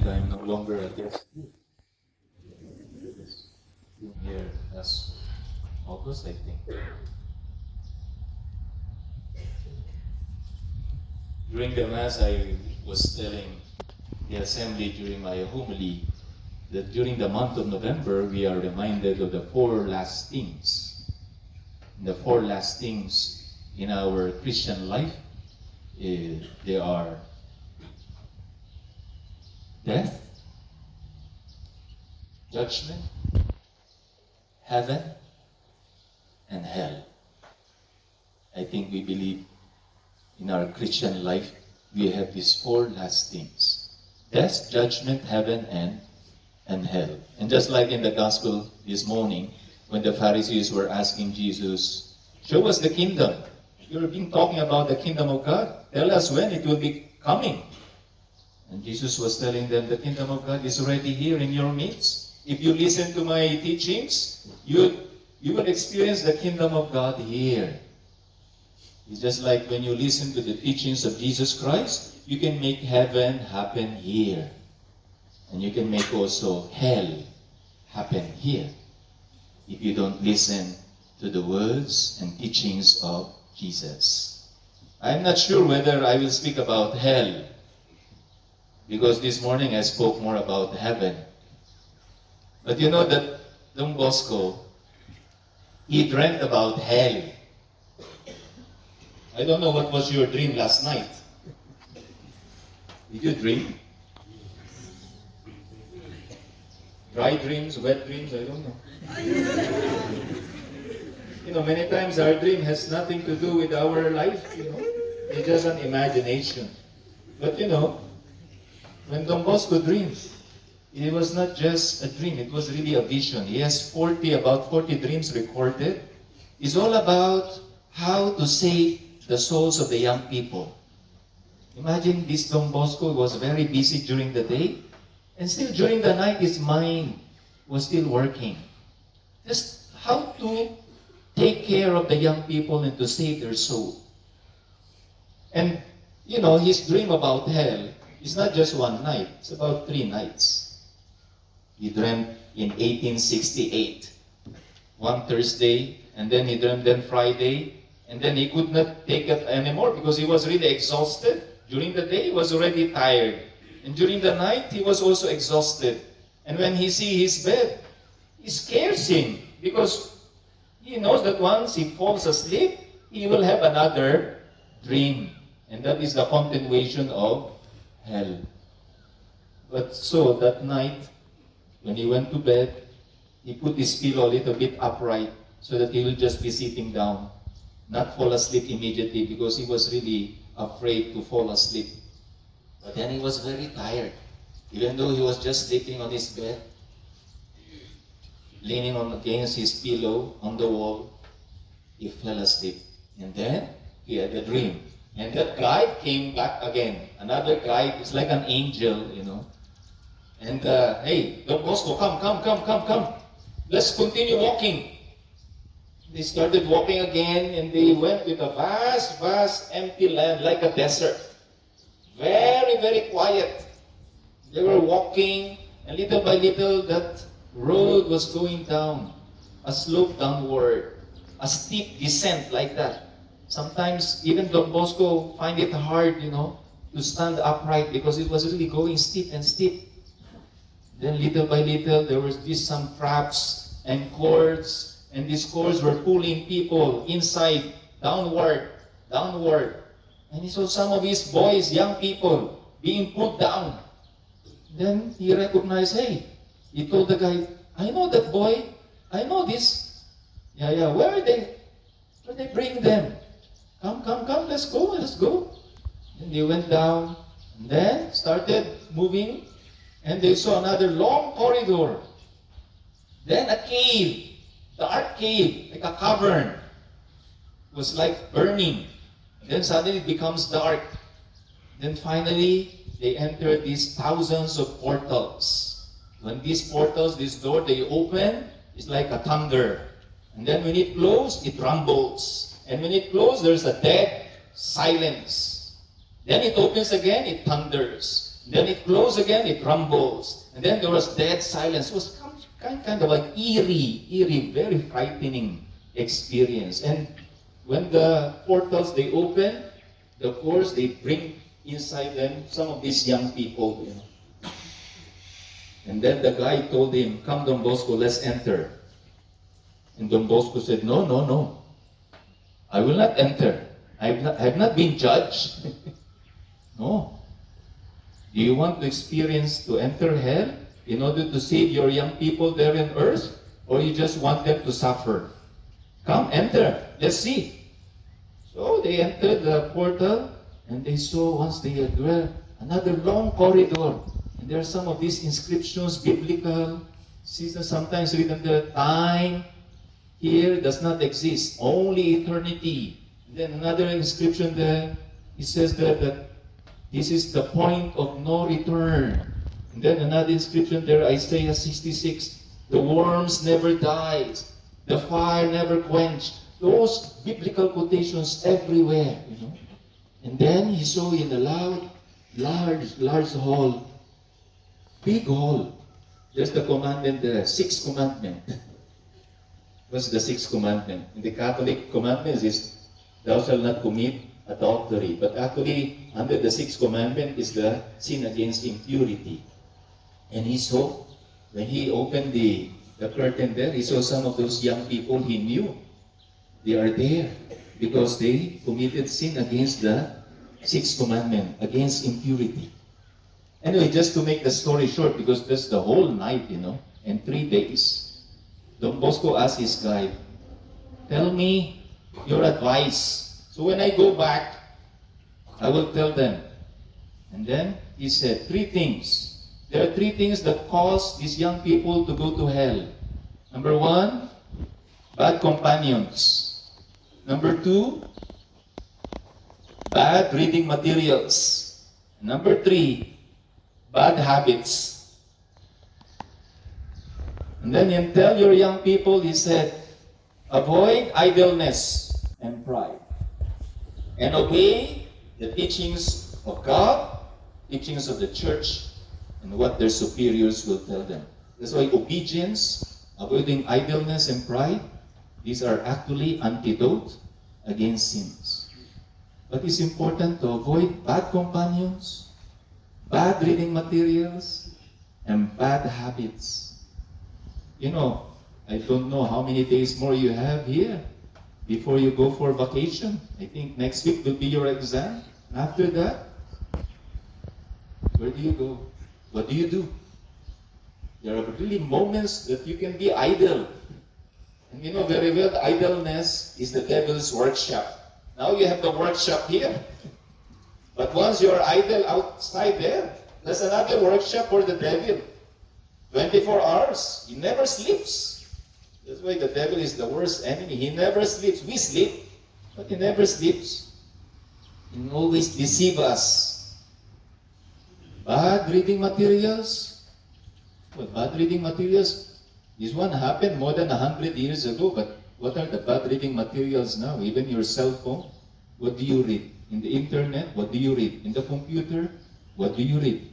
think I'm no longer a guest here last August, I think. During the Mass, I was telling the assembly during my homily that during the month of November, we are reminded of the four last things. The four last things in our Christian life, they are death, judgment, heaven, and hell. I think we believe in our Christian life, we have these four last things: death, judgment, heaven, and hell. And just like in the gospel this morning, when the Pharisees were asking Jesus, show us the kingdom. You've been talking about the kingdom of God. Tell us when it will be coming. And Jesus was telling them, the kingdom of God is already here in your midst. If you listen to my teachings, you will experience the kingdom of God here. It's just like when you listen to the teachings of Jesus Christ, you can make heaven happen here. And you can make also hell happen here if you don't listen to the words and teachings of Jesus. I'm not sure whether I will speak about hell, because this morning I spoke more about heaven. But you know that Don Bosco, he dreamt about hell. I don't know what was your dream last night. Did you dream? Dry dreams, wet dreams, I don't know. You know, many times our dream has nothing to do with our life, you know. It's just an imagination. But you know, when Don Bosco dreams, it was not just a dream, it was really a vision. He has about 40 dreams recorded. It's all about how to save the souls of the young people. Imagine this Don Bosco was very busy during the day, and still during the night his mind was still working. Just how to take care of the young people and to save their soul. And you know, his dream about hell is not just one night, it's about 3 nights. He dreamt in 1868, one Thursday, and then he dreamt then Friday, and then he could not take it anymore because he was really exhausted. During the day, he was already tired. And during the night, he was also exhausted. And when he sees his bed, it scares him because he knows that once he falls asleep, he will have another dream. And that is the continuation of hell. But so that night, when he went to bed, he put his pillow a little bit upright so that he will just be sitting down, not fall asleep immediately because he was really afraid to fall asleep. But then he was very tired. Even though he was just sleeping on his bed, leaning against his pillow on the wall, he fell asleep. And then he had a dream. And that guide came back again. Another guide, it's like an angel, you know. And hey, Don Bosco, come. Let's continue walking. They started walking again, and they went with a vast, empty land, like a desert. Very, very quiet. They were walking, and little by little, that road was going down, a slope downward, a steep descent like that. Sometimes, even Don Bosco find it hard, you know, to stand upright because it was really going steep and steep. Then little by little, there was some traps and cords, and these cords were pulling people inside, downward. And he saw some of his boys, young people, being pulled down. Then he recognized, hey, he told the guy, I know that boy, I know this. Yeah, where are they? Where they bring them? Come, let's go. And they went down, and then started moving, and they saw another long corridor. Then a cave. Dark cave, like a cavern. It was like burning. Then suddenly it becomes dark. Then finally, they entered these thousands of portals. When these portals, this door, they open, it's like a thunder. And then when it closes, it rumbles. And when it closes, there's a dead silence. Then it opens again, it thunders. Then it closed again, it rumbles. And then there was dead silence. It was kind of an eerie, very frightening experience. And when the portals, they open, of course, they bring inside them some of these young people. You know. And then the guy told him, "Come, Don Bosco, let's enter." And Don Bosco said, "No, no, no. I will not enter. I have not been judged." No. Do you want to experience to enter hell in order to save your young people there on earth? Or you just want them to suffer? Come, enter. Let's see. So they entered the portal and they saw once they were another long corridor. And there are some of these inscriptions, biblical, sometimes written the time here does not exist, only eternity. And then another inscription there, it says that this is the point of no return. And then another inscription there, Isaiah 66, the worms never dies, the fire never quenched. Those biblical quotations everywhere, you know. And then he saw in a large hall, big hall. There's the commandment, the sixth commandment. What's the sixth commandment? In the Catholic commandments is, thou shalt not commit adultery. But actually, under the sixth commandment is the sin against impurity. And he saw, when he opened the curtain there, he saw some of those young people he knew. They are there because they committed sin against the sixth commandment, against impurity. Anyway, just to make the story short, because that's the whole night, you know, and 3 days, Don Bosco asked his guide, "Tell me your advice. So when I go back, I will tell them." And then he said 3 things. There are 3 things that cause these young people to go to hell. Number 1, bad companions. Number 2, bad reading materials. Number 3, bad habits. And then you tell your young people, he said, avoid idleness and pride. And obey the teachings of God, teachings of the church, and what their superiors will tell them. That's why obedience, avoiding idleness and pride, these are actually antidote against sins. But it's important to avoid bad companions, bad reading materials, and bad habits. You know, I don't know how many days more you have here before you go for vacation. I think next week will be your exam. After that, where do you go? What do you do? There are really moments that you can be idle. And you know very well, idleness is the devil's workshop. Now you have the workshop here. But once you're idle outside there, there's another workshop for the devil. 24 hours. He never sleeps. That's why the devil is the worst enemy. He never sleeps. We sleep, but he never sleeps. He always deceives us. Bad reading materials. Well, bad reading materials, this one happened more than 100 years ago, but what are the bad reading materials now? Even your cell phone, what do you read? In the internet, what do you read? In the computer, what do you read?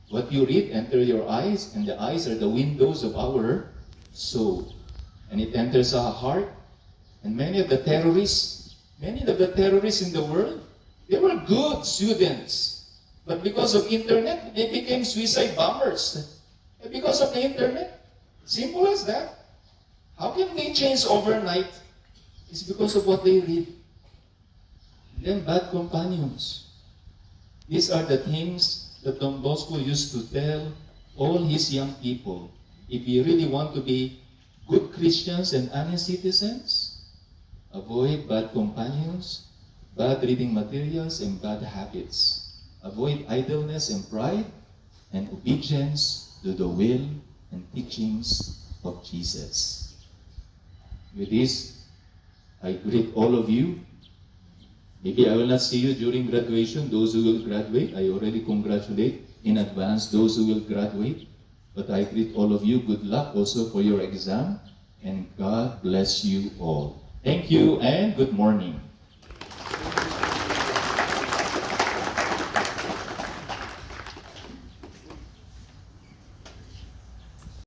What you read enters your eyes, and the eyes are the windows of our soul. And it enters our heart. And many of the terrorists in the world, they were good students. But because of internet, they became suicide bombers. And because of the internet, simple as that. How can they change overnight? It's because of what they read. Then bad companions. These are the things that Don Bosco used to tell all his young people. If you really want to be good Christians and honest citizens, avoid bad companions, bad reading materials, and bad habits. Avoid idleness and pride, and obedience to the will and teachings of Jesus. With this, I greet all of you. Maybe I will not see you during graduation. Those who will graduate, I already congratulate in advance those who will graduate. But I greet all of you. Good luck also for your exam. And God bless you all. Thank you and good morning.